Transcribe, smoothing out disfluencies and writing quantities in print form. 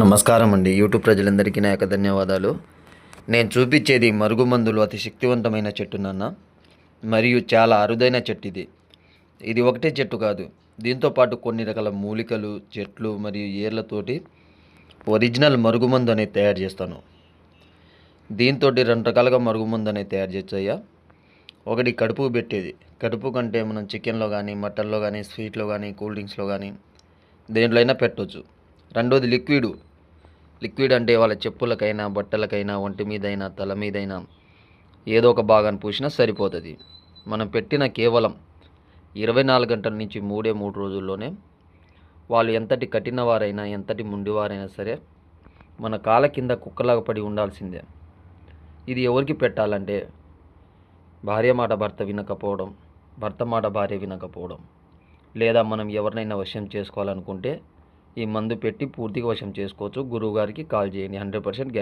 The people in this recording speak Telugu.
నమస్కారం అండి. యూట్యూబ్ ప్రజలందరికీ నా యొక్క ధన్యవాదాలు. నేను చూపించేది మరుగుమందులు అతి శక్తివంతమైన చెట్టు నాన్న, మరియు చాలా అరుదైన చెట్టు ఇది. ఇది ఒకటే చెట్టు కాదు, దీంతో పాటు కొన్ని రకాల మూలికలు, చెట్లు మరియు ఏర్లతోటి ఒరిజినల్ మరుగుమందు అనేది తయారు చేస్తాను. దీంతో 2 రకాలుగా మరుగుమందు అనేది తయారు చేయొచ్చయ్యా. ఒకటి కడుపుకు పెట్టేది, కడుపు కంటే మనం చికెన్లో కానీ, మటన్లో కానీ, స్వీట్లో కానీ, కూల్ డ్రింక్స్లో కానీ దేంట్లో అయినా పెట్టవచ్చు. రెండోది లిక్విడ్ అంటే వాళ్ళ చెప్పులకైనా, బట్టలకైనా, ఒంటి మీదైనా, తల మీదైనా ఏదో ఒక భాగాన్ని పూసినా సరిపోతుంది. మనం పెట్టిన కేవలం 24 గంటల నుంచి 3 రోజుల్లోనే వాళ్ళు ఎంతటి కఠినవారైనా, ఎంతటి ముండివారైనా సరే మన కాళ్ళ కింద కుక్కలాగా పడి ఉండాల్సిందే. ఇది ఎవరికి పెట్టాలంటే భార్య మాట భర్త వినకపోవడం, భర్త మాట భార్య వినకపోవడం, లేదా మనం ఎవరినైనా వశం చేసుకోవాలనుకుంటే ఈ మందు పెట్టి పూర్తిగా వశం చేసుకోవచ్చు. గురువుగారికి కాల్ చేయండి, 100% గ్యారెంటీ.